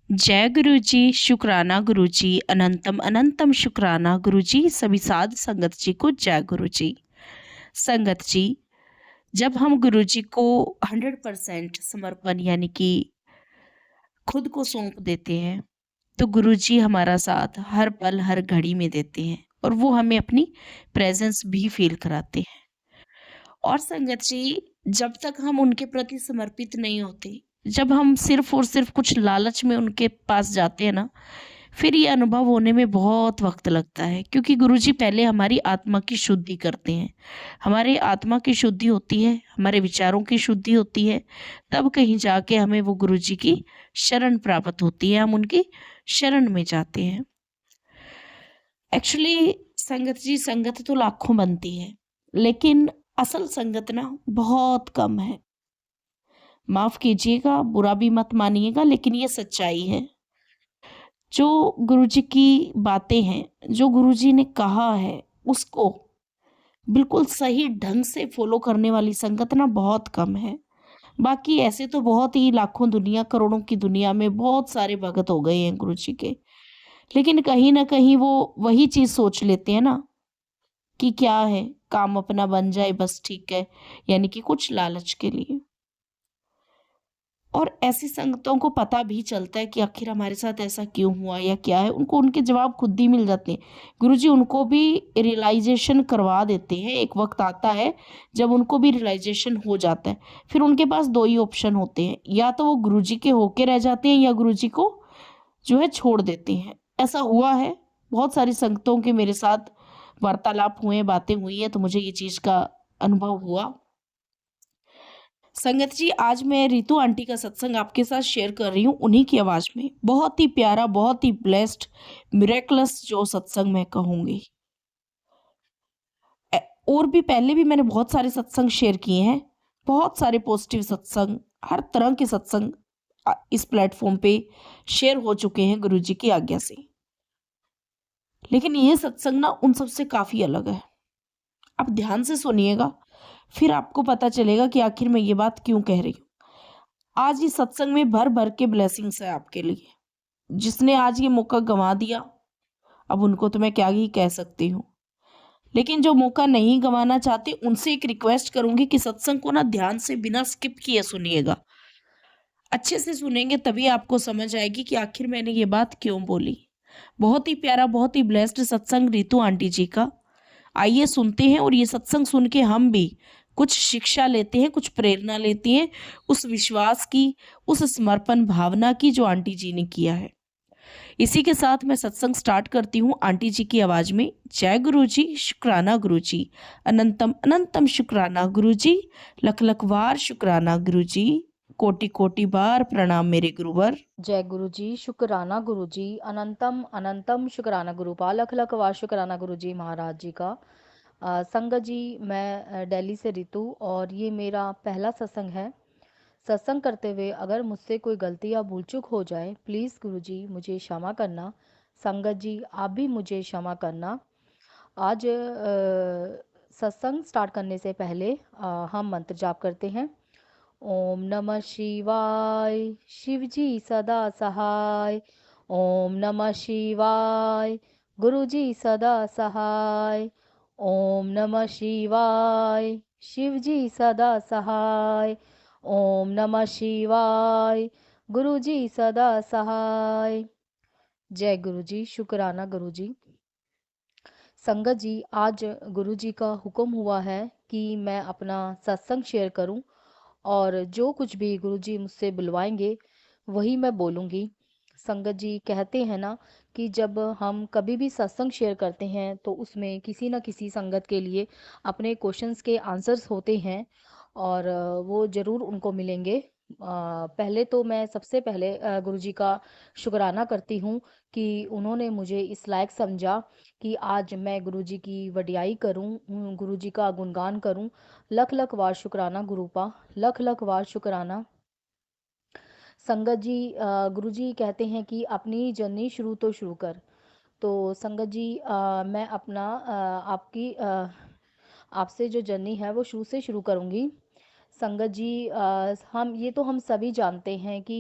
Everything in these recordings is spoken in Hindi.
जय गुरु जी, शुक्राना गुरु जी, अनंतम अनंतम शुक्राना गुरु जी, सभी साध संगत जी को जय गुरु जी। संगत जी, जब हम गुरु जी को 100% समर्पण यानी कि खुद को सौंप देते हैं, तो गुरु जी हमारा साथ हर पल, हर घड़ी में देते हैं और वो हमें अपनी प्रेज़ेंस भी फ़ील कराते हैं। और संगत जी, जब तक हम उनके प्रति समर्पित नहीं होते, जब हम सिर्फ़ और सिर्फ़ कुछ लालच में उनके पास जाते हैं ना, फिर ये अनुभव होने में बहुत वक़्त लगता है, क्योंकि गुरुजी पहले हमारी आत्मा की शुद्धि करते हैं। हमारी आत्मा की शुद्धि होती है, हमारे विचारों की शुद्धि होती है, तब कहीं जाके हमें वो गुरुजी की शरण प्राप्त होती है, हम उनकी शरण में जाते हैं। एक्चुअली संगत जी, संगत तो लाखों बनती है, लेकिन असल संगत ना बहुत कम है। माफ़ कीजिएगा, बुरा भी मत मानिएगा, लेकिन ये सच्चाई है। जो गुरुजी की बातें हैं, जो गुरुजी ने कहा है, उसको बिल्कुल सही ढंग से फ़ॉलो करने वाली संगत ना बहुत कम है। बाकी ऐसे तो बहुत ही लाखों दुनिया, करोड़ों की दुनिया में बहुत सारे भगत हो गए हैं गुरुजी के। लेकिन कहीं न कहीं वो वही चीज़ सोच लेते हैं ना कि क्या है, काम अपना बन जाए बस ठीक है, यानी कि कुछ लालच के लिए। और ऐसी संगतों को पता भी चलता है कि आखिर हमारे साथ ऐसा क्यों हुआ या क्या है, उनको उनके जवाब खुद ही मिल जाते हैं। गुरुजी उनको भी रियलाइज़ेशन करवा देते हैं, एक वक़्त आता है जब उनको भी रियलाइज़ेशन हो जाता है। फिर उनके पास 2 ही ऑप्शन होते हैं, या तो वो गुरुजी के होके रह जाते हैं या गुरुजी को जो है छोड़ देते हैं। ऐसा हुआ है, बहुत सारी संगतों के मेरे साथ वार्तालाप हुए हैं, बातें हुई हैं, तो मुझे ये चीज़ का अनुभव हुआ। संगत जी, आज मैं रितु आंटी का सत्संग आपके साथ शेयर कर रही हूँ उन्हीं की आवाज़ में। बहुत ही प्यारा, बहुत ही ब्लेस्ड, मिरेकलस जो सत्संग मैं कहूँगी। ए और भी पहले भी मैंने बहुत सारे सत्संग शेयर किए हैं। बहुत सारे पॉज़िटिव सत्संग, हर तरह के सत्संग इस प्लेटफ़ॉर्म पे शेयर हो चुके हैं गुरुजी की आज्ञा से। लेकिन ये सत्संग ना उन सब से काफ़ी अलग है। आप ध्यान से सुनिएगा, फिर आपको पता चलेगा कि आखिर मैं ये बात क्यों कह रही हूँ। आज इस सत्संग में भर-भर के ब्लेसिंग्स है आपके लिए। जिसने आज ये मौका गँवा दिया, अब उनको तो मैं क्या ही कह सकती हूँ। लेकिन जो मौका नहीं गँवाना चाहते, उनसे एक रिक्वेस्ट करूँगी कि सत्संग को ना ध्यान से बिना स्किप किए सुनिएगा। अच्छे से सुनेंगे तभी आपको समझ आएगी कि आखिर मैंने ये बात क्यों बोली। बहुत ही प्यारा, बहुत ही ब्लेस्ड सत्संग रितु आंटी जी का। आइए सुनते हैं और ये सत्संग सुन के हम भी कुछ शिक्षा लेते हैं, कुछ प्रेरणा लेते हैं, उस विश्वास की, उस समर्पण भावना की जो आंटी जी ने किया है। इसी के साथ मैं सत्संग स्टार्ट करती हूँ आंटी जी की आवाज में। जय गुरु जी, शुक्राना गुरु जी, अनंतम अनंतम शुक्राना गुरु जी, लख लख बार शुक्राना गुरु जी, कोटि कोटि बार प्रणाम मेरे गुरुवर। जय गुरु जी, शुक्राना गुरु जी, अनंतम अनंतम शुक्राना गुरु पा लख लख वार शुक्राना गुरु जी महाराज जी का। संगत जी, मैं दिल्ली से रितु और ये मेरा पहला सत्संग है। सत्संग करते हुए अगर मुझसे कोई गलती या भूल चूक हो जाए, प्लीज़ गुरु जी मुझे क्षमा करना। संगत जी, आप भी मुझे क्षमा करना। आज सत्संग स्टार्ट करने से पहले हम मंत्र जाप करते हैं। ओम नमः शिवाय। शिव जी सदा सहाय। ओम नमः शिवाय। गुरु जी सदा सहाय। ओम नमः शिवाय। शिव जी सदा सहाय। ओम नमः शिवाय। गुरु जी सदा सहाय। जय गुरु जी, शुक्राना गुरु जी। संगत जी, आज गुरु जी का हुक्म हुआ है कि मैं अपना सत्संग शेयर करूं और जो कुछ भी गुरु जी मुझसे बुलवाएंगे वही मैं बोलूँगी। संगत जी, कहते हैं ना कि जब हम कभी भी सत्संग शेयर करते हैं तो उसमें किसी न किसी संगत के लिए अपने क्वेश्चंस के आंसर्स होते हैं और वो ज़रूर उनको मिलेंगे। पहले तो मैं सबसे पहले गुरु जी का शुक्राना करती हूँ कि उन्होंने मुझे इस लायक समझा कि आज मैं गुरु जी की वडियाई करूँ, गुरु जी का गुणगान करूँ। लख लख वार शुक्राना गुरुपा, लख लख वार शुक्राना। संगत जी, गुरु जी कहते हैं कि अपनी जर्नी शुरू तो शुरू कर। तो संगत जी, मैं अपना आपकी आपसे जो जर्नी है वो शुरू से शुरू करूँगी। संगत जी, हम ये तो हम सभी जानते हैं कि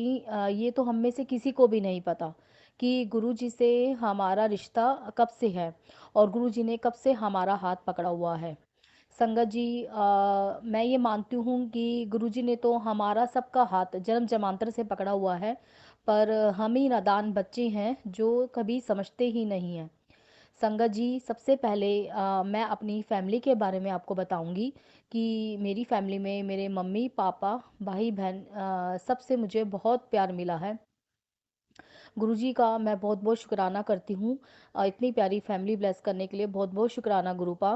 ये तो हम में से किसी को भी नहीं पता कि गुरु जी से हमारा रिश्ता कब से है और गुरु जी ने कब से हमारा हाथ पकड़ा हुआ है। संगत जी, मैं ये मानती हूँ कि गुरु जी ने तो हमारा सबका हाथ जन्म जन्मांतर से पकड़ा हुआ है, पर हम ही नादान बच्चे हैं जो कभी समझते ही नहीं हैं। संगत जी, सबसे पहले मैं अपनी फैमिली के बारे में आपको बताऊंगी कि मेरी फैमिली में मेरे मम्मी पापा भाई बहन सबसे मुझे बहुत प्यार मिला है। गुरुजी का मैं बहुत बहुत शुक्राना करती हूँ, इतनी प्यारी फैमिली ब्लेस करने के लिए बहुत बहुत शुक्राना गुरुपा।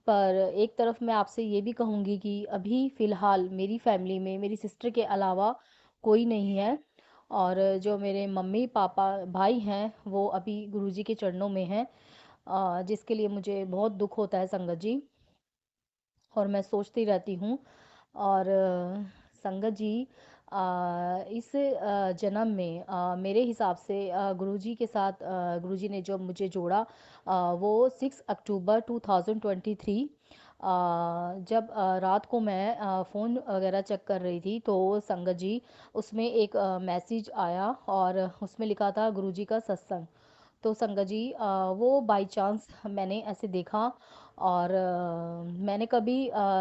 पर एक तरफ मैं आपसे ये भी कहूँगी कि अभी फ़िलहाल मेरी फैमिली में मेरी सिस्टर के अलावा कोई नहीं है, और जो मेरे मम्मी पापा भाई हैं वो अभी गुरुजी के चरणों में हैं, जिसके लिए मुझे बहुत दुख होता है संगत जी, और मैं सोचती रहती हूँ। और संगत जी, इस जन्म में मेरे हिसाब से गुरुजी के साथ गुरुजी ने जो मुझे जोड़ा, वो 6 अक्टूबर 2023, जब रात को मैं फ़ोन वगैरह चेक कर रही थी तो संगत जी उसमें एक मैसेज आया और उसमें लिखा था गुरुजी का सत्संग। तो संगत जी, वो बाय चांस मैंने ऐसे देखा, और मैंने कभी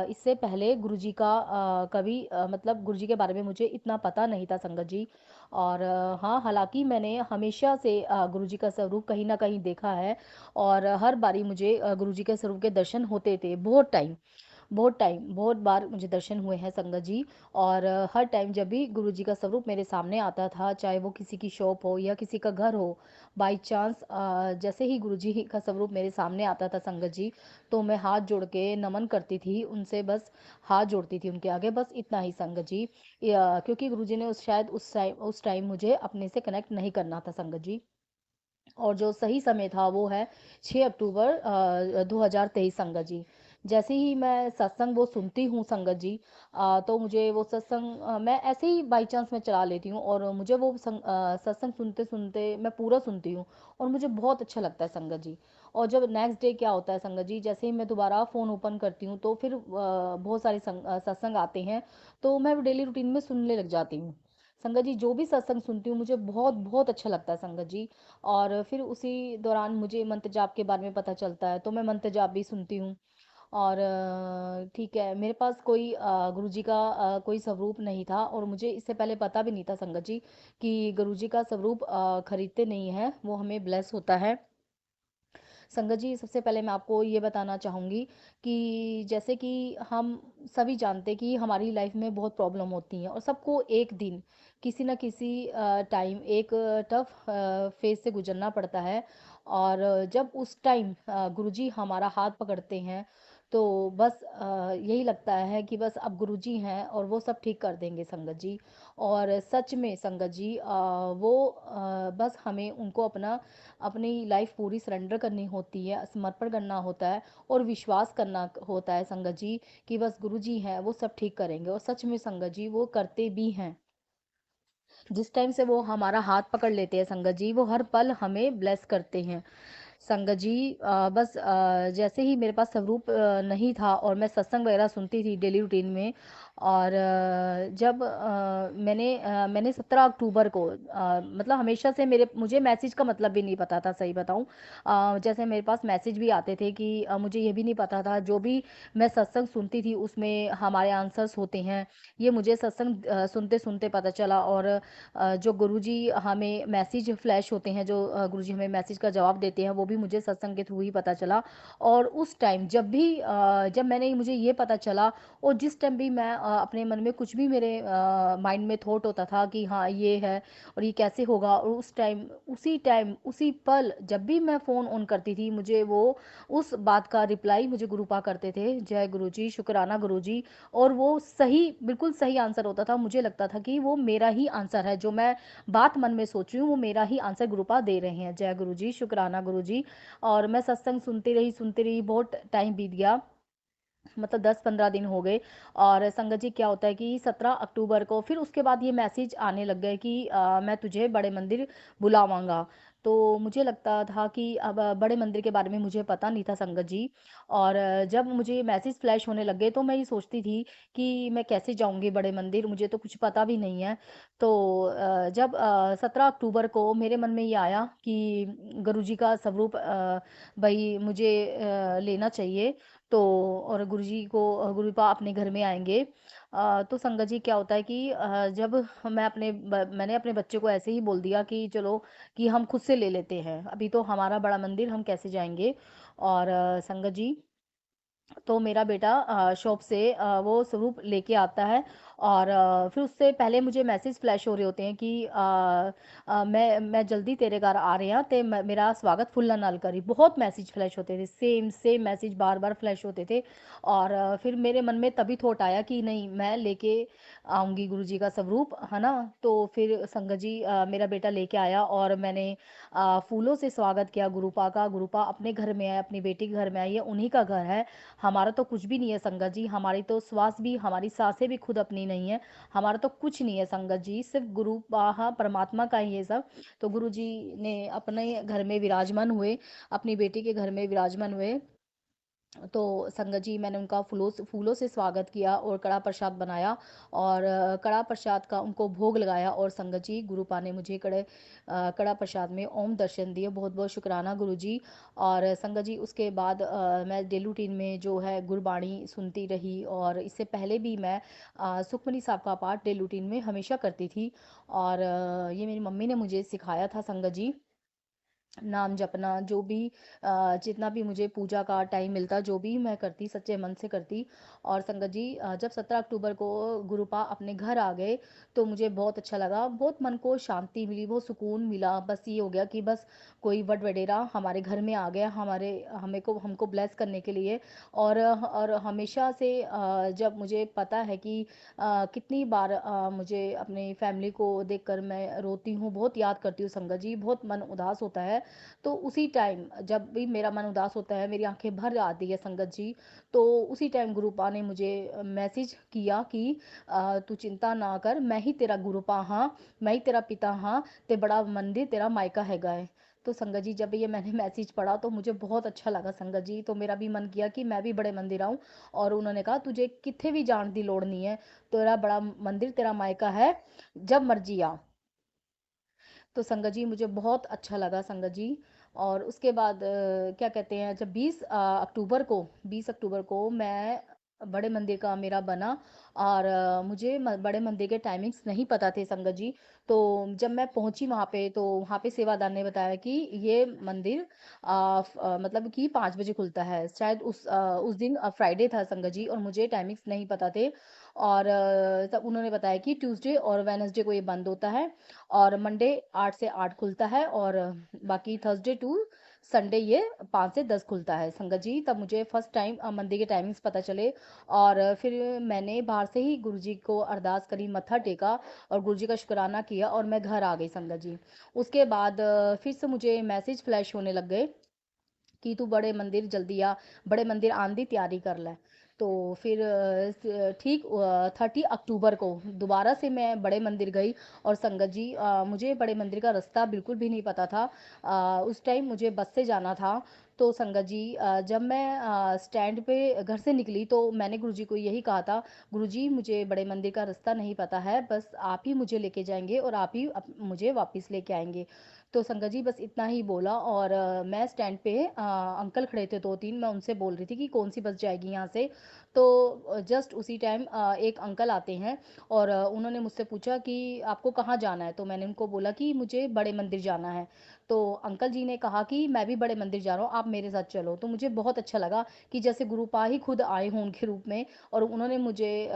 इससे पहले गुरुजी का कभी मतलब गुरुजी के बारे में मुझे इतना पता नहीं था संगत जी। और हाँ, हालांकि मैंने हमेशा से गुरुजी का स्वरूप कहीं ना कहीं देखा है, और हर बारी मुझे गुरुजी के स्वरूप के दर्शन होते थे, बहुत बार मुझे दर्शन हुए हैं संगत जी। और हर टाइम जब भी गुरुजी का स्वरूप मेरे सामने आता था, चाहे वो किसी की शॉप हो या किसी का घर हो, बाय चांस जैसे ही गुरुजी का स्वरूप मेरे सामने आता था संगत जी, तो मैं हाथ जोड़ के नमन करती थी उनसे, बस हाथ जोड़ती थी उनके आगे, बस इतना ही संगत जी। क्योंकि गुरुजी ने शायद उस टाइम मुझे अपने से कनेक्ट नहीं करना था संगत जी। और जो सही समय था वो है 6 अक्टूबर 2023 संगत जी। जैसे ही मैं सत्संग वो सुनती हूँ संगत जी, तो मुझे वो सत्संग मैं ऐसे ही बाई चांस मैं चला लेती हूँ, और मुझे वो सत्संग सुनते सुनते मैं पूरा सुनती हूँ, और मुझे बहुत अच्छा लगता है संगत जी। और जब नेक्स्ट डे क्या होता है संगत जी, जैसे ही मैं दोबारा फ़ोन ओपन करती हूँ तो फिर बहुत सारे सत्संग आते हैं, तो मैं डेली रूटीन में सुनने लग जाती हूँ संगत जी। जो भी सत्संग सुनती हूँ मुझे बहुत बहुत अच्छा लगता है संगत जी। और फिर उसी दौरान मुझे मंत्र जाप के बारे में पता चलता है, तो मैं मंत्र जाप भी सुनती हूँ। और ठीक है, मेरे पास कोई गुरुजी का कोई स्वरूप नहीं था, और मुझे इससे पहले पता भी नहीं था संगत जी कि गुरुजी का स्वरूप खरीदते नहीं है, वो हमें ब्लेस होता है। संगत जी, सबसे पहले मैं आपको ये बताना चाहूँगी कि जैसे कि हम सभी जानते हैं कि हमारी लाइफ में बहुत प्रॉब्लम होती हैं, और सबको एक दिन किसी न किसी टाइम एक टफ फेज से गुजरना पड़ता है। और जब उस टाइम गुरुजी हमारा हाथ पकड़ते हैं, तो बस यही लगता है कि बस अब गुरुजी हैं और वो सब ठीक कर देंगे संगत जी। और सच में संगत जी, वो बस हमें उनको अपनी लाइफ पूरी सरेंडर करनी होती है, समर्पण करना होता है, और विश्वास करना होता है संगत जी कि बस गुरु जी हैं वो सब ठीक करेंगे, और सच में संगत जी वो करते भी हैं। जिस टाइम से वो हमारा हाथ पकड़ लेते हैं संगत जी, वो हर पल हमें ब्लेस करते हैं संगत जी। बस जैसे ही मेरे पास स्वरूप नहीं था और मैं सत्संग वगैरह सुनती थी डेली रूटीन में, और जब मैंने 17 अक्टूबर को मतलब हमेशा से मेरे मुझे मैसेज का मतलब भी नहीं पता था, सही बताऊं। जैसे मेरे पास मैसेज भी आते थे कि मुझे ये भी नहीं पता था जो भी मैं सत्संग सुनती थी उसमें हमारे आंसर्स होते हैं, ये मुझे सत्संग सुनते सुनते पता चला। और जो गुरुजी हमें मैसेज फ्लैश होते हैं, जो गुरुजी हमें मैसेज का जवाब देते हैं, वो भी मुझे सत्संग के थ्रू ही पता चला। और उस टाइम जब मैंने मुझे ये पता चला, और जिस टाइम भी मैं अपने मन में कुछ भी मेरे माइंड में थॉट होता था कि हाँ ये है और ये कैसे होगा, और उसी पल जब भी मैं फ़ोन ऑन करती थी, मुझे वो उस बात का रिप्लाई मुझे गुरुपा करते थे, जय गुरुजी, शुक्राना गुरुजी। और वो सही, बिल्कुल सही आंसर होता था, मुझे लगता था कि वो मेरा ही आंसर है, जो मैं बात मन में सोच रही हूँ वो मेरा ही आंसर गुरुपा दे रहे हैं, जय गुरुजी, शुक्राना गुरुजी। और मैं सत्संग सुनती रही, बहुत टाइम बीत गया, मतलब 10-15 दिन हो गए। और संगत जी क्या होता है कि 17 अक्टूबर को फिर उसके बाद ये मैसेज आने लग गए कि मैं तुझे बड़े मंदिर बुलावांगा। तो मुझे लगता था कि अब बड़े मंदिर के बारे में मुझे पता नहीं था संगत जी। और जब मुझे मैसेज फ्लैश होने लगे तो मैं ये सोचती थी कि मैं कैसे जाऊँगी बड़े मंदिर, मुझे तो कुछ पता भी नहीं है। तो जब 17 अक्टूबर को मेरे मन में ये आया कि गुरुजी का स्वरूप भई मुझे लेना चाहिए। तो और गुरुजी को गुरुपा अपने घर में आएँगे। तो संगत जी क्या होता है कि जब मैंने अपने बच्चे को ऐसे ही बोल दिया कि चलो कि हम खुद से ले लेते हैं, अभी तो हमारा बड़ा मंदिर हम कैसे जाएँगे? और संगत जी तो मेरा बेटा शॉप से वो स्वरूप लेके आता है। और फिर उससे पहले मुझे मैसेज फ्लैश हो रहे होते हैं कि मैं जल्दी तेरे घर आ रहे हैं ते मेरा स्वागत फुल्ला नाल करी। बहुत मैसेज फ्लैश होते थे, सेम सेम मैसेज बार बार फ्लैश होते थे। और फिर मेरे मन में तभी थॉट आया कि नहीं, मैं लेके आऊंगी गुरु जी का स्वरूप, है ना? तो फिर संगत जी मेरा बेटा लेके आया और मैंने फूलों से स्वागत किया गुरुपा का। गुरुपा अपने घर में आए, अपनी बेटी के घर में आई है, उन्हीं का घर है। हमारा तो कुछ भी नहीं है संगत जी, हमारी तो श्वास भी, हमारी सांसें भी खुद अपनी नहीं है, हमारा तो कुछ नहीं है संगत जी, सिर्फ गुरु हाँ, परमात्मा का ही ये सब। तो गुरु जी ने अपने घर में विराजमान हुए, अपनी बेटी के घर में विराजमान हुए। तो संगत जी मैंने उनका फूलों से स्वागत किया और कड़ा प्रसाद बनाया। और कड़ा प्रसाद का उनको भोग लगाया। और संगत जी गुरुपा ने मुझे कड़ा प्रसाद में ओम दर्शन दिए। बहुत बहुत शुक्राना गुरु जी। और संगत जी उसके बाद मैं डेली रूटीन में जो है गुरबाणी सुनती रही। और इससे पहले भी मैं सुखमनी साहब का पाठ डेली रूटीन में हमेशा करती थी। और ये मेरी मम्मी ने मुझे सिखाया था संगत जी, नाम जपना जो भी जितना भी मुझे पूजा का टाइम मिलता, जो भी मैं करती सच्चे मन से करती। और संगत जी जब 17 अक्टूबर को गुरुपा अपने घर आ गए तो मुझे बहुत अच्छा लगा, बहुत मन को शांति मिली, बहुत सुकून मिला। बस ये हो गया कि बस कोई बड़ वडेरा हमारे घर में आ गया, हमारे हमें को हमको ब्लेस करने के लिए। और हमेशा से जब मुझे पता है कि कितनी बार मुझे अपनी फैमिली को देखकर मैं रोती हूँ, बहुत याद करती हूँ संगत जी, बहुत मन उदास होता है। तो उसी टाइम जब भी मेरा मन उदास होता है, मेरी आंखें भर आती है संगत जी, तो उसी टाइम गुरुपा ने मुझे मैसेज किया कि तू चिंता ना कर, मैं ही तेरा गुरुपा हाँ, मैं ही तेरा पिता हाँ, ते बड़ा मंदिर तेरा मायका हैगा है। तो संगत जी जब ये मैंने मैसेज पढ़ा तो मुझे बहुत अच्छा लगा संगत जी, तो मेरा भी मन किया कि मैं भी बड़े मंदिर आऊं। और उन्होंने कहा तुझे किथे भी जाने की लोड़ नहीं है, तेरा बड़ा मंदिर तेरा मायका है, जब मर्जी आ। तो संगत जी मुझे बहुत अच्छा लगा संगत जी। और उसके बाद क्या कहते हैं, जब 20 अक्टूबर को मैं बड़े मंदिर का मेरा बना। और मुझे बड़े मंदिर के टाइमिंग्स नहीं पता थे संगत जी। तो जब मैं पहुंची वहां पे तो वहां पे सेवादार ने बताया कि ये मंदिर मतलब कि 5 बजे खुलता है, शायद उस दिन फ्राइडे था संगत जी, और मुझे टाइमिंग्स नहीं पता थे। और तब उन्होंने बताया कि ट्यूसडे और वेनसडे को ये बंद होता है, और मंडे 8 से 8 खुलता है, और बाकी थर्सडे टू संडे ये 5 से 10 खुलता है संगत जी। तब मुझे फर्स्ट टाइम मंदिर के टाइमिंग्स पता चले। और फिर मैंने बाहर से ही गुरुजी को अरदास करी, मत्था टेका और गुरुजी का शुक्राना किया और मैं घर आ गई संगत जी। उसके बाद फिर से मुझे मैसेज फ्लैश होने लग गए कि तू बड़े मंदिर जल्दी आ, बड़े मंदिर आने की तैयारी कर ले। तो फिर ठीक 30 अक्टूबर को दोबारा से मैं बड़े मंदिर गई। और संगत जी मुझे बड़े मंदिर का रास्ता बिल्कुल भी नहीं पता था। उस टाइम मुझे बस से जाना था। तो संगत जी जब मैं स्टैंड पे घर से निकली तो मैंने गुरुजी को यही कहा था, गुरुजी मुझे बड़े मंदिर का रास्ता नहीं पता है, बस आप ही मुझे लेके जाएंगे और आप ही मुझे वापस लेके आएंगे। तो संगत जी बस इतना ही बोला। और मैं स्टैंड पे अंकल खड़े थे दो तीन, मैं उनसे बोल रही थी कि कौन सी बस जाएगी यहाँ से। तो जस्ट उसी टाइम एक अंकल आते हैं और उन्होंने मुझसे पूछा कि आपको कहाँ जाना है। तो मैंने उनको बोला कि मुझे बड़े मंदिर जाना है। तो अंकल जी ने कहा कि मैं भी बड़े मंदिर जा रहा हूँ, आप मेरे साथ चलो। तो मुझे बहुत अच्छा लगा कि जैसे गुरुपा ही खुद आए हों उनके रूप में। और उन्होंने मुझे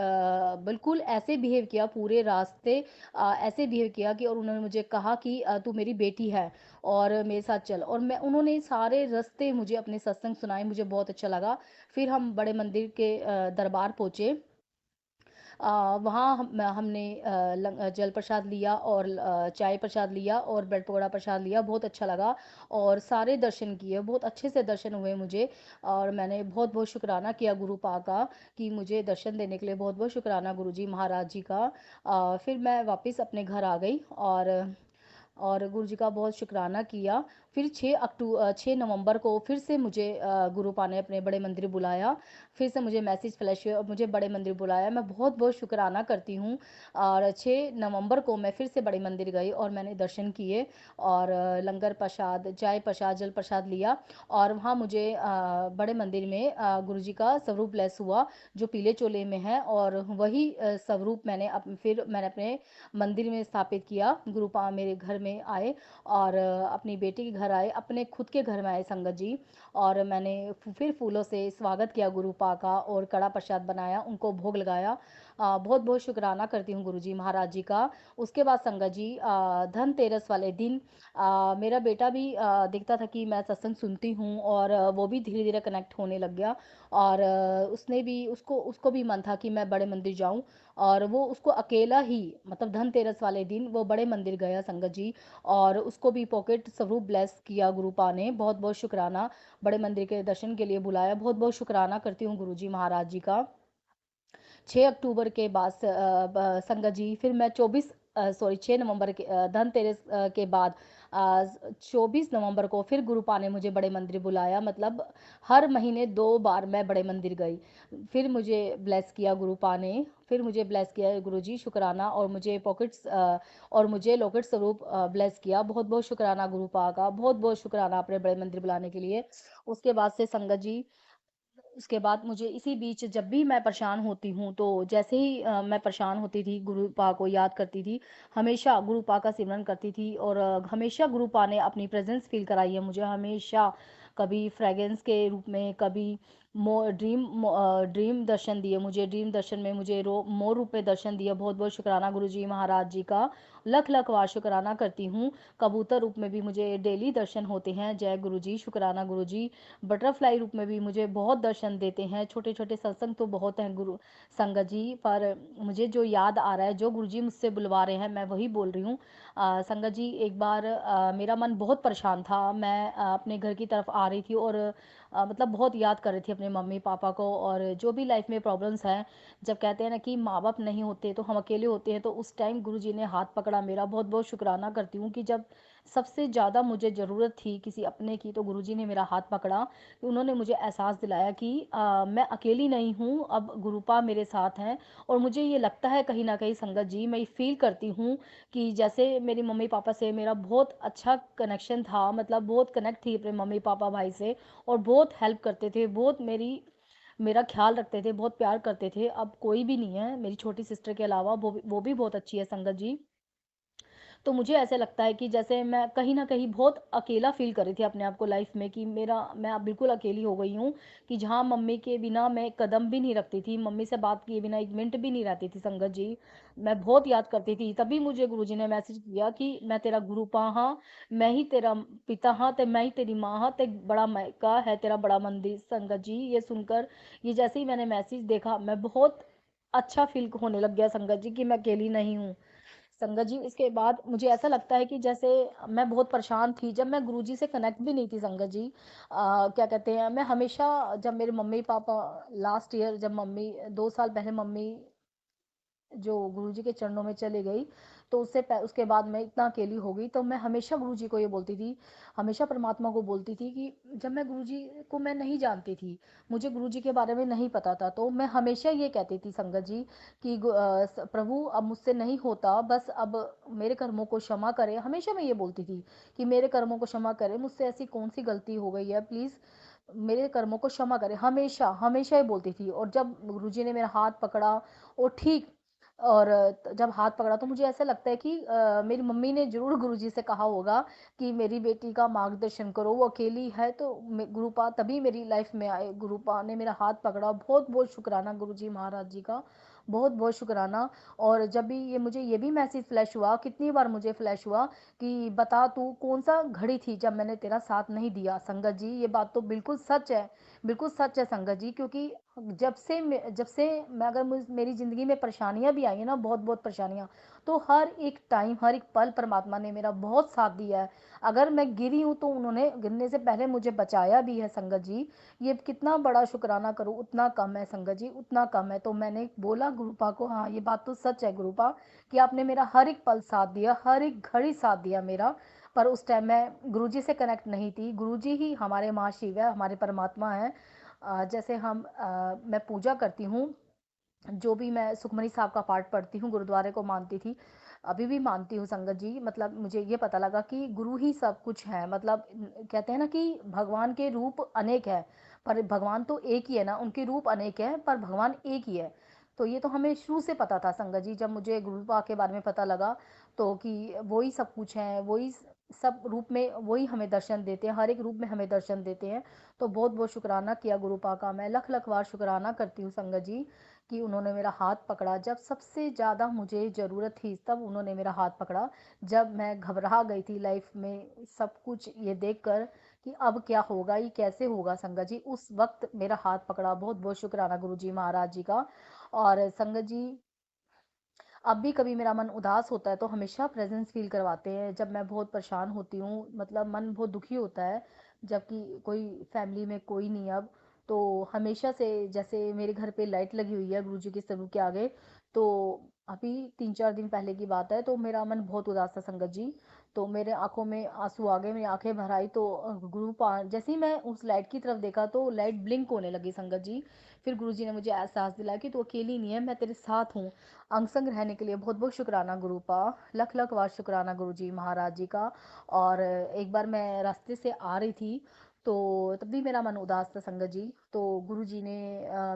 बिल्कुल ऐसे बिहेव किया पूरे रास्ते, ऐसे बिहेव किया कि, और उन्होंने मुझे कहा कि तू मेरी बेटी है और मेरे साथ चल। और मैं उन्होंने सारे रास्ते मुझे अपने सत्संग सुनाए, मुझे बहुत अच्छा लगा। फिर हम बड़े मंदिर के दरबार पहुँचे। वहाँ हमने जल प्रसाद लिया और चाय प्रसाद लिया और ब्रेड पकौड़ा प्रसाद लिया, बहुत अच्छा लगा। और सारे दर्शन किए, बहुत अच्छे से दर्शन हुए मुझे। और मैंने बहुत बहुत शुक्राना किया गुरु पा का कि मुझे दर्शन देने के लिए, बहुत बहुत शुक्राना गुरु जी महाराज जी का। फिर मैं वापस अपने घर आ गई। और और गुरुजी का बहुत शुकराना किया। फिर 6 नवंबर को फिर से मुझे गुरुपा ने अपने बड़े मंदिर बुलाया। फिर से मुझे मैसेज फ्लैश हुए और मुझे बड़े मंदिर बुलाया। मैं बहुत-बहुत शुकराना करती हूँ और 6 नवंबर को मैं फिर से बड़े मंदिर गई और मैंने दर्शन किए और लंगर प्रसाद, चाय प्रसाद, जल प्रसाद लिया और वहाँ मुझे बड़े मंदिर में गुरुजी का स्वरूप ब्लेस हुआ, जो पीले चोले में है और वही स्वरूप मैंने अपने मंदिर में स्थापित किया। गुरुपा मेरे घर में आए और अपनी बेटी के घर आए, अपने खुद के घर में आए संगत जी और मैंने फिर फूलों से स्वागत किया गुरुपा का और कड़ा प्रसाद बनाया, उनको भोग लगाया। बहुत-बहुत शुकराना करती हूँ गुरुजी महाराज जी का। उसके बाद संगत जी धनतेरस वाले दिन मेरा बेटा भी देखता था कि मैं सत्संग सुनती हूँ और वो भी धीरे-धीरे कनेक्ट होने लग गया और उसने भी उसको उसको भी मन था कि मैं बड़े मंदिर जाऊँ और वो उसको अकेला ही मतलब धनतेरस वाले दिन वो बड़े मंदिर गया संगत जी और उसको भी पॉकेट स्वरूप ब्लेस किया गुरुपा ने। बहुत-बहुत शुकराना बड़े मंदिर के दर्शन के लिए बुलाया। बहुत-बहुत शुकराना करती हूँ गुरुजी महाराज जी का। 6 अक्टूबर के बाद संगत जी फिर मैं 6 नवंबर के धनतेरस के बाद 24 नवंबर को फिर गुरुपा ने मुझे बड़े मंदिर बुलाया मतलब हर महीने 2 बार मैं बड़े मंदिर गई। फिर मुझे ब्लेस किया गुरुपा ने, फिर मुझे ब्लेस किया गुरुजी शुकराना और मुझे और मुझे लॉकेट स्वरूप ब्लेस किया। बहुत-बहुत शुकराना गुरुपा का, बहुत-बहुत शुकराना अपने बड़े मंदिर बुलाने के लिए। उसके बाद से संगत जी उसके बाद मुझे इसी बीच जब भी मैं परेशान होती हूँ, तो जैसे ही मैं परेशान होती थी, गुरुपा को याद करती थी, हमेशा गुरुपा का सिमरन करती थी और हमेशा गुरुपा ने अपनी प्रेज़ेंस फ़ील कराई है मुझे हमेशा। कभी फ्रेग्रेंस के रूप में, कभी ड्रीम दर्शन दिए मुझे, ड्रीम दर्शन में मुझे मोर रूप में दर्शन दिया। बहुत-बहुत शुकराना गुरुजी महाराज जी का, लख-लख बार शुकराना करती हूँ। कबूतर रूप में भी मुझे डेली दर्शन होते हैं। जय गुरुजी, शुकराना गुरुजी। बटरफ्लाई रूप में भी मुझे बहुत दर्शन देते हैं। छोटे-छोटे सत्संग तो बहुत हैं गुरु संगत जी, पर मुझे जो याद आ रहा है, जो गुरुजी मुझसे बुलवा रहे हैं, मैं वही बोल रही हूँ। संगत जी एक बार मेरा मन बहुत परेशान था। मैं अपने घर की तरफ आ रही थी और मतलब बहुत याद कर रही थी अपने मम्मी-पापा को और जो भी लाइफ़ में प्रॉब्लम्स हैं, जब कहते हैं ना कि माँ-बाप नहीं होते, तो हम अकेले होते हैं, तो उस टाइम गुरुजी ने हाथ पकड़ा मेरा। बहुत-बहुत शुकराना करती हूँ कि जब सबसे ज़्यादा मुझे ज़रूरत थी किसी अपने की, तो गुरुजी ने मेरा हाथ पकड़ा। उन्होंने मुझे एहसास दिलाया कि मैं अकेली नहीं हूँ, अब गुरुपा मेरे साथ हैं और मुझे ये लगता है कहीं न कहीं संगत जी, मैं ये फ़ील करती हूँ कि जैसे मेरे मम्मी-पापा से मेरा बहुत अच्छा कनेक्शन था, मतलब बहुत कनेक्ट थी अपने मम्मी-पापा, भाई से और बहुत हेल्प करते थे, बहुत मेरा ख़्याल रखते थे, बहुत प्यार करते थे। अब कोई भी नहीं है, मेरी छोटी सिस्टर के अलावा, वो भी बहुत अच्छी है संगत जी। तो मुझे ऐसे लगता है कि जैसे मैं कहीं न कहीं बहुत अकेला फ़ील कर रही थी अपने आप को लाइफ़ में कि मैं अब बिल्कुल अकेली हो गई हूँ, कि जहाँ मम्मी के बिना मैं एक कदम भी नहीं रखती थी, मम्मी से बात किए बिना 1 मिनट भी नहीं रहती थी संगत जी। मैं बहुत याद करती थी, तभी मुझे गुरुजी ने मैसेज किया कि मैं तेरा गुरुपा हाँ, मैं ही तेरा पिता हाँ, ते मैं ही तेरी माँ हाँ, ते बड़ा मायका है तेरा बड़ा मंदिर। संगत जी ये सुनकर ये जैसे ही मैंने मैसेज देखा, मैं बहुत अच्छा फ़ील होने लग गया संगत जी कि मैं अकेली नहीं हूँ। संगत जी, इसके बाद मुझे ऐसा लगता है कि जैसे मैं बहुत परेशान थी, जब मैं गुरुजी से कनेक्ट भी नहीं थी संगत जी। क्या कहते हैं, मैं हमेशा जब मेरे मम्मी-पापा लास्ट ईयर जब मम्मी 2 साल पहले मम्मी जो गुरुजी के चरणों में चली गई, तो उसके बाद मैं इतना अकेली हो गई, तो मैं हमेशा गुरुजी को ये बोलती थी, हमेशा परमात्मा को बोलती थी कि जब मैं गुरुजी को मैं नहीं जानती थी, मुझे गुरुजी के बारे में नहीं पता था, तो मैं हमेशा ये कहती थी संगत जी कि प्रभु अब मुझसे नहीं होता, बस अब मेरे कर्मों को क्षमा करें। हमेशा मैं ये बोलती थी कि मेरे कर्मों को क्षमा करें, मुझसे ऐसी कौन-सी गलती हो गई है, प्लीज़ मेरे कर्मों को क्षमा करें। हमेशा, हमेशा ये बोलती थी और जब गुरुजी ने मेरा हाथ पकड़ा और ठीक और जब हाथ पकड़ा तो मुझे ऐसा लगता है कि मेरी मम्मी ने ज़रूर गुरुजी से कहा होगा कि मेरी बेटी का मार्गदर्शन करो, वो अकेली है तो गुरुपा तभी मेरी लाइफ में आए। गुरुपा ने मेरा हाथ पकड़ा, बहुत-बहुत शुकराना गुरुजी महाराज जी का, बहुत-बहुत शुकराना। और जब भी ये भी मैसेज फ्लैश हुआ, कितनी बार मुझे फ्लैश हुआ कि बता तू कौन-सा घड़ी थी जब मैंने तेरा साथ नहीं दिया। संगत जी, ये बात तो बिल्कुल सच है संगत जी क्योंकि जब से मैं अगर मेरी ज़िंदगी में परेशानियाँ भी आई हैं ना, बहुत-बहुत परेशानियाँ, तो हर एक टाइम, हर एक पल परमात्मा ने मेरा बहुत साथ दिया है। अगर मैं गिरी हूँ, तो उन्होंने गिरने से पहले मुझे बचाया भी है संगत जी। ये कितना बड़ा शुक्राना करूँ, उतना कम है संगत जी, उतना कम है। तो मैंने बोला गुरुपा को, हाँ, ये बात तो सच है गुरुपा कि आपने मेरा हर एक पल साथ दिया, हर एक घड़ी साथ दिया मेरा। पर उस टाइम मैं गुरुजी से कनेक्ट नहीं थी। गुरुजी ही हमारे महाशिव है, हमारे परमात्मा हैं। जैसे मैं पूजा करती हूँ, जो भी मैं सुखमनी साहब का पाठ पढ़ती हूँ, गुरुद्वारे को मानती थी, अभी भी मानती हूँ संगत जी। मतलब मुझे ये पता लगा कि गुरु ही सब कुछ है। मतलब कहते हैं ना कि भगवान के रूप अनेक है, पर भगवान तो एक ही है ना, उनके रूप अनेक है पर भगवान एक ही है। तो ये तो हमें शुरू से पता था संगत जी। जब मुझे गुरुपा के बारे में पता लगा, तो कि वो ही सब कुछ है, वो ही सब रूप में, वो ही हमें दर्शन देते हैं, हर एक रूप में हमें दर्शन देते हैं। तो बहुत बहुत शुक्राना किया गुरुपा का, मैं लख लख बार शुक्राना करती हूँ संगत जी कि उन्होंने मेरा हाथ पकड़ा। जब सबसे ज़्यादा मुझे ज़रूरत थी, तब उन्होंने मेरा हाथ पकड़ा। जब मैं घबरा गई थी लाइफ में, सब कुछ ये देखकर कि अब क्या होगा, ये कैसे होगा संगत जी, उस वक्त मेरा हाथ पकड़ा। बहुत बहुत शुक्राना गुरु जी महाराज जी का। और संगत जी, अब भी कभी मेरा मन उदास होता है, तो हमेशा प्रेजेंस फील करवाते हैं। जब मैं बहुत परेशान होती हूँ, मतलब मन बहुत दुखी होता है, जबकि कोई फैमिली में कोई नहीं अब, तो हमेशा से, जैसे मेरे घर पे लाइट लगी हुई है गुरुजी के स्वरूप के आगे, तो अभी 3-4 दिन पहले की बात है, तो मेरा मन बहुत उदास था संगत जी। तो मेरे आंखों में आंसू आ गए, मेरी आंखें भर आई। तो जैसे ही मैं उस लाइट की तरफ देखा, तो लाइट ब्लिंक होने लगी संगत जी। फिर गुरुजी ने मुझे एहसास दिलाया कि तू अकेली नहीं है, मैं तेरे साथ हूँ। अंग संग रहने के लिए बहुत बहुत शुक्राना गुरुपा, लख लख बार शुक्राना गुरुजी महाराज जी का। और एक बार मैं रास्ते से आ रही थी, तो तब भी मेरा मन उदास था संगत जी। तो गुरुजी ने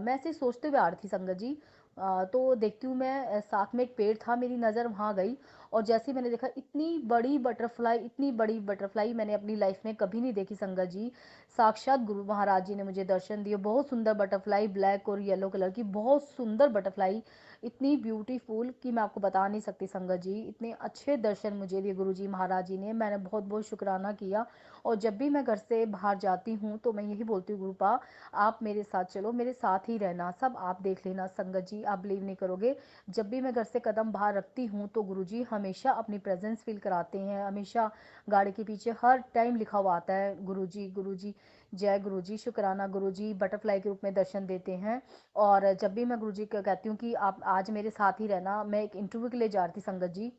मैं ऐसे सोचते हुए आ रही थी संगत जी, तो देखती हूँ मैं, साथ में एक पेड़ था, मेरी नज़र वहाँ गई। और जैसे ही मैंने देखा, इतनी बड़ी बटरफ्लाई, इतनी बड़ी बटरफ्लाई मैंने अपनी लाइफ में कभी नहीं देखी संगत जी। साक्षात गुरु महाराज जी ने मुझे दर्शन दिए। बहुत सुंदर बटरफ्लाई, ब्लैक और येलो कलर की, बहुत सुंदर बटरफ्लाई, इतनी ब्यूटीफुल कि मैं आपको बता नहीं सकती संगत जी। इतने अच्छे दर्शन मुझे दिए गुरु जी महाराज जी ने, मैंने बहुत बहुत शुक्राना किया। और जब भी मैं घर से बाहर जाती हूँ, तो मैं यही बोलती हूँ, गुरुपा आप मेरे साथ चलो, मेरे साथ ही रहना, सब आप देख लेना संगत जी, आप बिलीव नहीं करोगे। जब भी मैं घर से कदम बाहर रखती हूँ, तो गुरु जी हमेशा अपनी प्रेजेंस फील कराते हैं। हमेशा गाड़ी के पीछे हर टाइम लिखा हुआ आता है, गुरु जी, गुरु जी, जय गुरु जी, शुक्राना गुरु जी, बटरफ्लाई के रूप में दर्शन देते हैं। और जब भी मैं गुरुजी को कहती हूँ कि आप आज मेरे साथ ही रहना, मैं एक इंटरव्यू के लिए जा रही थी संगत जी।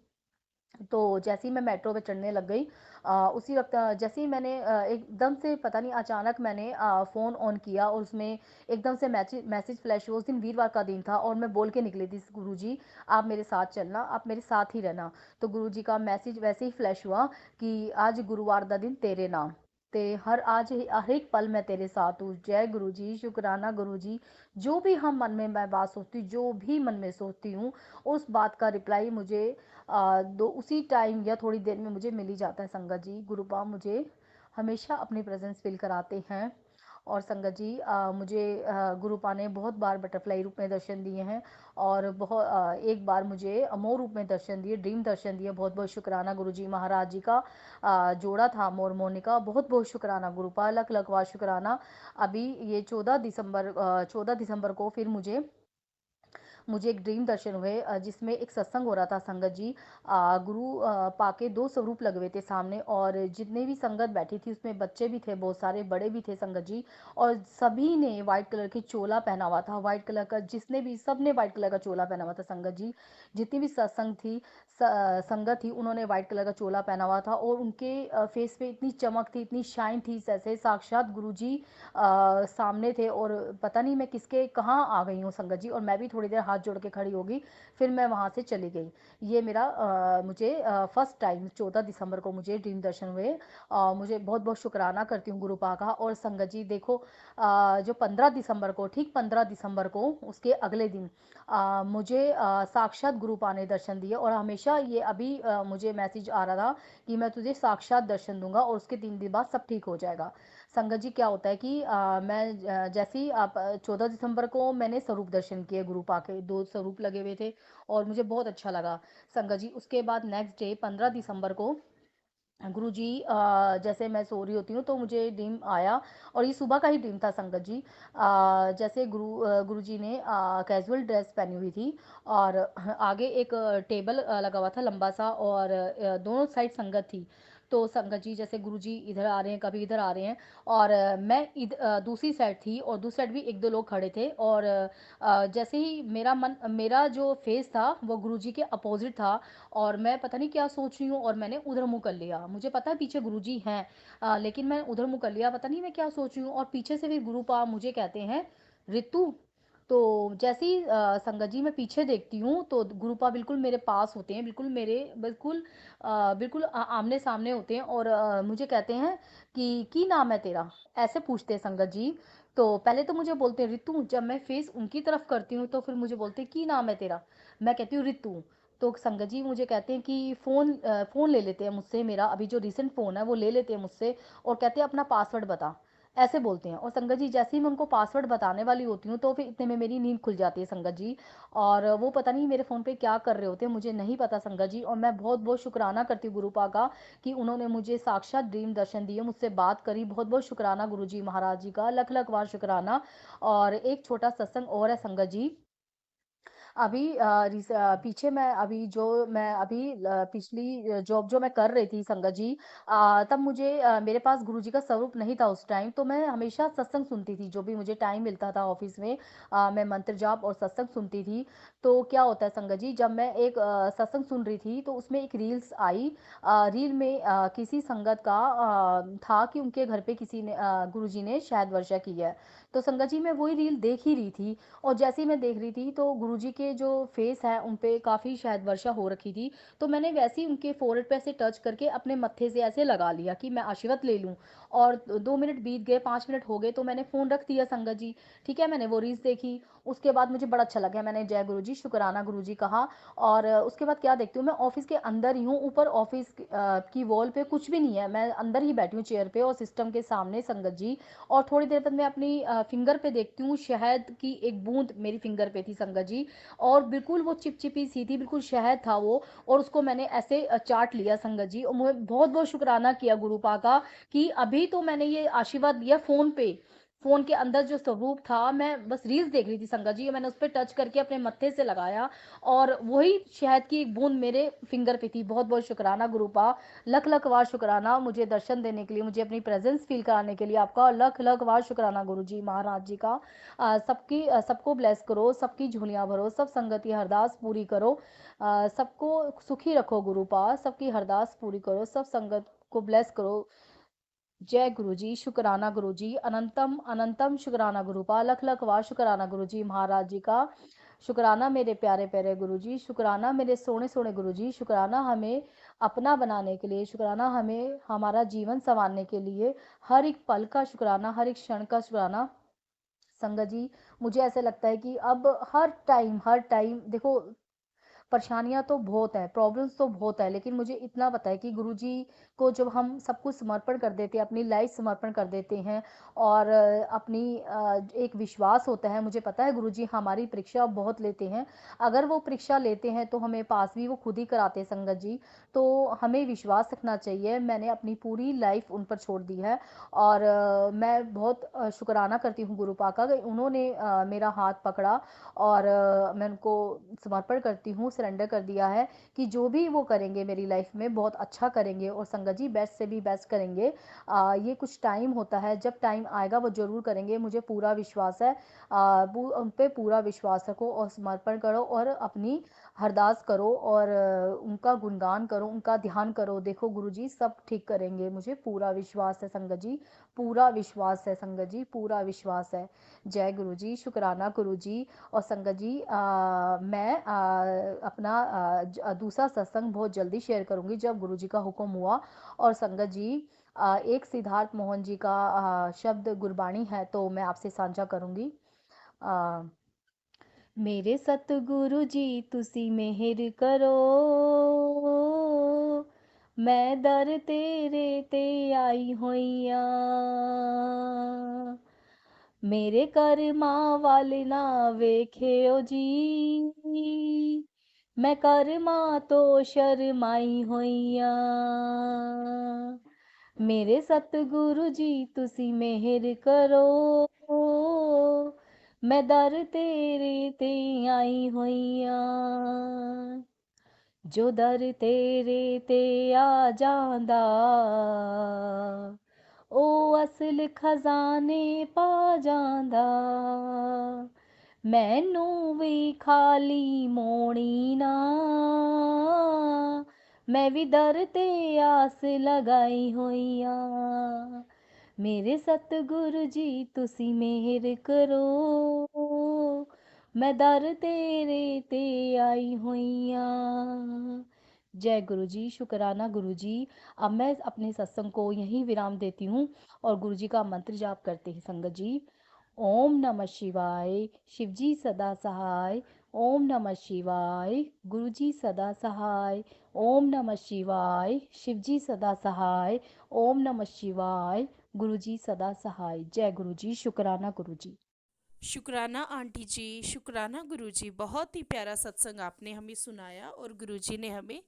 तो जैसे ही मैं मेट्रो पे चढ़ने लग गई, उसी वक्त जैसे ही मैंने एकदम से पता नहीं अचानक मैंने फ़ोन ऑन किया, और उसमें एकदम से मैसेज मैसेज फ्लैश हुआ। उस दिन वीरवार का दिन था, और मैं बोल के निकली थी, गुरुजी आप मेरे साथ चलना, आप मेरे साथ ही रहना। तो गुरुजी का मैसेज वैसे ही फ्लैश हुआ कि आज गुरुवार दा दिन तेरे नाम, ते हर एक पल मैं तेरे साथ हूँ। जय गुरु जी, शुक्राना गुरु जी। जो भी हम मन में मैं बात सोचती हूँ, जो भी मन में सोचती हूँ, उस बात का रिप्लाई मुझे दो उसी टाइम या थोड़ी देर में मुझे मिल ही जाता है संगत जी। गुरुपा मुझे हमेशा अपनी प्रेजेंस फील कराते हैं। और संगत जी, मुझे गुरुपा ने बहुत बार बटरफ्लाई रूप में दर्शन दिए हैं, और एक बार मुझे मोर रूप में दर्शन दिए, ड्रीम दर्शन दिए। बहुत बहुत शुक्राना गुरु जी महाराज जी का। जोड़ा था मोर मोरनी का, बहुत बहुत शुक्राना गुरुपा, लख लख बार शुक्राना। अभी ये 14 दिसंबर को फिर मुझे एक ड्रीम दर्शन हुए, जिसमें एक सत्संग हो रहा था संगत जी। गुरु पाके दो स्वरूप लगे हुए थे सामने, और जितने भी संगत बैठी थी, उसमें बच्चे भी थे, बहुत सारे बड़े भी थे संगत जी। और सभी ने वाइट कलर की चोला पहना हुआ था, वाइट कलर का, जिसने भी, सब ने वाइट कलर का चोला पहना हुआ था संगत जी। जितनी भी सत्संग थी, संगत थी, उन्होंने वाइट कलर का चोला पहना हुआ था, और उनके फेस पे इतनी चमक थी, इतनी शाइन थी, जैसे साक्षात गुरु जी सामने थे। और पता नहीं मैं किसके कहाँ आ गई हूँ संगत जी, और मैं भी थोड़ी देर हाथ जोड़ के खड़ी होगी, फिर मैं वहाँ से चली गई। ये मेरा मुझे फर्स्ट टाइम 14 दिसंबर को मुझे ड्रीम दर्शन हुए। मुझे बहुत बहुत शुक्राना करती हूँ गुरुपा का। और संगत जी देखो, जो 15 दिसंबर को, ठीक 15 दिसंबर को, उसके अगले दिन मुझे साक्षात गुरुपा ने दर्शन दिए। और हमेशा ये अभी मुझे मैसेज आ रहा था कि मैं तुझे साक्षात दर्शन दूंगा, और उसके 3 दिन बाद सब ठीक हो जाएगा। संगत जी क्या होता है कि जैसे ही आप 14 दिसंबर को मैंने स्वरूप दर्शन किए, गुरु पाके दो स्वरूप लगे हुए थे, और मुझे बहुत अच्छा लगा संगत जी। उसके बाद नेक्स्ट डे 15 दिसंबर को गुरुजी जैसे मैं सो रही होती हूँ तो मुझे ड्रीम आया और ये सुबह का ही ड्रीम था संगत जी। जैसे गुरुजी ने कैजुअल ड्रेस पहनी हुई थी और आगे एक टेबल लगा हुआ था लंबा सा और दोनों साइड संगत थी। तो संगत जी जैसे गुरुजी इधर आ रहे हैं कभी इधर आ रहे हैं और दूसरी साइड थी और दूसरी साइड भी एक दो लोग खड़े थे और जैसे ही मेरा जो फेस था वो गुरुजी के अपोजिट था और मैं पता नहीं क्या सोच रही हूँ और मैंने उधर मुँह कर लिया। मुझे पता है पीछे गुरुजी हैं लेकिन मैं उधर मुँह कर लिया, पता नहीं मैं क्या सोच रही हूँ और पीछे से फिर गुरुपा मुझे कहते हैं, "ऋतु।" तो जैसे ही संगत जी मैं पीछे देखती हूँ तो गुरुपा बिल्कुल मेरे पास होते हैं, बिल्कुल आमने-सामने होते हैं और मुझे कहते हैं कि, "की नाम है तेरा?" ऐसे पूछते हैं संगत जी। तो पहले तो मुझे बोलते हैं ऋतु, जब मैं फ़ेस उनकी तरफ करती हूँ तो फिर मुझे बोलते हैं, "की नाम है तेरा?" मैं कहती हूँ ऋतु। तो संगत जी मुझे कहते हैं कि फ़ोन ले लेते हैं मुझसे, मेरा अभी जो रीसेंट फ़ोन है वो ले लेते हैं मुझसे और कहते हैं अपना पासवर्ड बता, ऐसे बोलते हैं। और संगत जी जैसे ही मैं उनको पासवर्ड बताने वाली होती हूँ तो फिर इतने में मेरी नींद खुल जाती है संगत जी। और वो पता नहीं मेरे फ़ोन पे क्या कर रहे होते हैं, मुझे नहीं पता संगत जी। और मैं बहुत-बहुत शुकराना करती हूँ गुरुपा का कि उन्होंने मुझे साक्षात ड्रीम दर्शन दिए, मुझसे बात करी। बहुत-बहुत शुकराना गुरुजी महाराज जी का, लख-लख बार शुकराना। और एक छोटा सत्संग और है संगत जी। अभी पीछे मैं अभी जो मैं अभी पिछली जॉब जो मैं कर रही थी संगत जी, तब मुझे मेरे पास गुरुजी का स्वरूप नहीं था उस टाइम, तो मैं हमेशा सत्संग सुनती थी, जो भी मुझे टाइम मिलता था ऑफ़िस में मैं मंत्र जाप और सत्संग सुनती थी। तो क्या होता है संगत जी, जब मैं एक सत्संग सुन रही थी, तो उसमें एक रील्स आई। रील में किसी संगत का था कि उनके घर पे किसी ने गुरुजी ने शहद वर्षा की है। तो संगत जी मैं वही रील देख ही रही थी और जैसे ही मैं देख रही थी तो गुरुजी के जो फेस है उन पे काफ़ी शायद वर्षा हो रखी थी। तो मैंने वैसे ही उनके फ़ोrehead पे ऐसे टच करके अपने मत्थे से ऐसे लगा लिया कि मैं आशीर्वाद ले लूँ। और 2 मिनट बीत गए, 5 मिनट हो गए तो मैंने फ़ोन रख दिया संगत जी। ठीक है, मैंने वो रील्स देखी, उसके बाद मुझे बड़ा अच्छा लगा। मैंने जय गुरुजी, शुकराना गुरुजी कहा और उसके बाद क्या देखती हूँ मैं ऑफ़िस के अंदर ही हूँ, ऊपर ऑफ़िस की वॉल पे कुछ भी नहीं है। मैं अंदर ही बैठी हूँ चेयर पे और सिस्टम के सामने संगत जी। और थोड़ी देर बाद मैं अपनी फिंगर पे देखती हूँ शहद की एक बूँद मेरी फिंगर पे थी संगत जी और बिल्कुल वो चिपचिपी सी थी, बिल्कुल शहद था वो और उसको मैंने ऐसे चाट लिया संगत जी और मैं बहुत-बहुत शुकराना किया गुरुपा का कि अभी तो मैंने ये आशीर्वाद दिया फ़ोन पे। फ़ोन के अंदर जो स्वरूप था, मैं बस रील्स देख रही थी संगत जी और मैंने उसपे टच करके अपने मत्थे से लगाया और वही शहद की एक बूँद मेरे फिंगर पे थी। बहुत-बहुत शुकराना गुरुपा। लख-लख वार शुकराना मुझे दर्शन देने के लिए, मुझे अपनी प्रेज़ेंस फ़ील कराने के लिए आपका लख-लख वार शुकराना गुरुजी महाराज जी का। सबको ब्लेस करो, सबकी झोलियाँ भरो, सब संगत की अरदास पूरी करो। सबको सुखी रखो गुरुपा, सबकी अरदास पूरी करो, सब संगत को ब्लेस करो। जय गुरुजी, शुकराना गुरुजी, अनंतम अनंतम शुकराना गुरुपा, लख लख वार शुकराना गुरुजी महाराज जी का। शुकराना मेरे प्यारे प्यारे गुरुजी, शुकराना मेरे सोने सोने गुरुजी, शुकराना हमें अपना बनाने के लिए, शुकराना हमें हमारा जीवन संवारने के लिए, हर एक पल का शुकराना, हर एक क्षण का शुकराना। संगत जी, मुझे ऐसा लगता है कि अब हर टाइम देखो परेशानियाँ तो बहुत हैं, प्रॉब्लम्स तो बहुत है, लेकिन मुझे इतना पता है कि गुरुजी को जब हम सब कुछ समर्पण कर देते हैं, अपनी लाइफ़ समर्पण कर देते हैं और एक विश्वास होता है, मुझे पता है गुरुजी हमारी परीक्षा बहुत लेते हैं। अगर वो परीक्षा लेते हैं, तो हमें पास भी वो खुद ही कराते हैं संगत जी। तो हमें विश्वास रखना चाहिए, मैंने अपनी पूरी लाइफ़ उन पर छोड़ दी है और मैं बहुत शुकराना करती हूँ गुरुपा का कि उन्होंने मेरा हाथ पकड़ा और मैं उनको समर्पण करती हूँ, सरेंडर कर दिया है कि जो भी वो करेंगे मेरी लाइफ में बहुत अच्छा करेंगे और संगत जी बेस्ट से भी बेस्ट करेंगे। ये कुछ टाइम होता है, जब टाइम आएगा वो ज़रूर करेंगे, मुझे पूरा विश्वास है। उन पे पूरा विश्वास रखो और समर्पण करो और अपनी अरदास करो और उनका गुणगान करो, उनका ध्यान करो। देखो गुरुजी सब ठीक करेंगे, मुझे पूरा विश्वास है संगत जी, पूरा विश्वास है संगत जी, पूरा विश्वास है। जय गुरुजी, शुकराना गुरुजी। और संगत जी मैं अपना दूसरा सत्संग बहुत जल्दी शेयर करूँगी जब गुरुजी का हुक्म हुआ और संगत जी एक सिद्धार्थ मोहन जी का शब्द गुरबाणी है तो मैं आपसे साझा करूँगी। अ, मेरे सतगुरु जी तुसी मेहर करो मैं दर तेरे ते आई होइया मेरे कर्मां ਵੱਲ ਨਾ ਵੇਖਿਓ ਜੀ ਮੈਂ ਕਰਮਾਂ ਤੋਂ ਸ਼ਰਮਾਈ ਹੋਈਆਂ मेरे सतगुरु जी तुसी मेहर करो, मैं दर तेरे ते आई होई ਆਂ। जो दर तेरे ते आ जांदा, ओ असल खजाने पा जांदा। ਮੈਨੂੰ ਵੀ ਖਾਲੀ ਮੋਣੀ ਨਾ, ਮੈਂ ਵੀ ਦਰ ਤੇ ਆਸ ਲਗਾਈ ਹੋਈ ਆ। ਮੇਰੇ ਸਤਿਗੁਰੂ ਜੀ ਤੁਸੀਂ ਮਿਹਰ ਕਰੋ, मैं दर तेरे ते आई हुई ਆਂ। जय गुरु जी, शुक्राना गुरु जी। अब मैं अपने सत्संग को यहीं विराम देती हूँ और गुरु जी का मंत्र जाप करते हैं संगत जी। ओम नमः शिवाय, शिव जी सदा सहाय। ओम नमः शिवाय, गुरु जी सदा सहाय। ओम नमः शिवाय, शिव जी सदा सहाय। ओम नमः शिवाय, गुरु जी सदा सहाय। जय गुरु जी, शुक्राना गुरु जी। शुक्राना आंटी जी, शुक्राना गुरुजी। बहुत ही प्यारा सत्संग आपने हमें सुनाया और गुरुजी ने हमें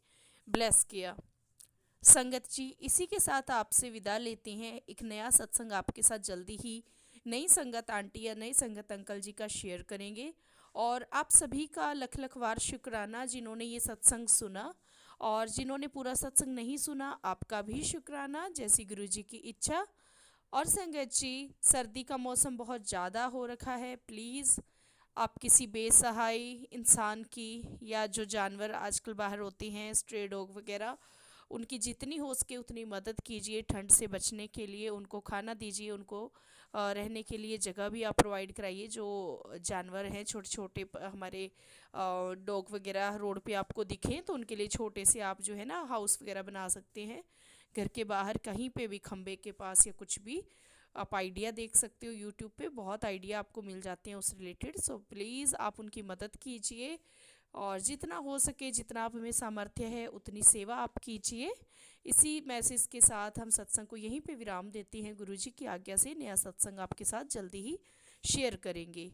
ब्लेस किया। संगत जी, इसी के साथ आपसे विदा लेते हैं। एक नया सत्संग आपके साथ जल्दी ही नई संगत आंटी या नई संगत अंकल जी का शेयर करेंगे। और आप सभी का लख लख वार शुक्राना जिन्होंने ये सत्संग सुना, और जिन्होंने पूरा सत्संग नहीं सुना आपका भी शुक्राना, जैसी गुरुजी की इच्छा। और संगत जी, सर्दी का मौसम बहुत ज़्यादा हो रखा है। प्लीज़ आप किसी बेसहाय इंसान की, या जो जानवर आजकल बाहर होते हैं स्ट्रे डॉग वगैरह, उनकी जितनी हो सके उतनी मदद कीजिए ठंड से बचने के लिए। उनको खाना दीजिए, उनको रहने के लिए जगह भी आप प्रोवाइड कराइए। जो जानवर हैं छोटे छोटे हमारे डॉग वगैरह रोड पे आपको दिखें तो उनके लिए छोटे से आप जो है ना हाउस वगैरह बना सकते हैं। घर के बाहर कहीं पे भी, खंबे के पास या कुछ भी, आप आइडिया देख सकते हो। यूट्यूब पे बहुत आइडिया आपको मिल जाते हैं उस रिलेटेड। सो प्लीज़ आप उनकी मदद कीजिए, और जितना हो सके, जितना आप में सामर्थ्य है उतनी सेवा आप कीजिए। इसी मैसेज के साथ हम सत्संग को यहीं पे विराम देते हैं। गुरुजी की आज्ञा से नया सत्संग आपके साथ जल्दी ही शेयर करेंगे।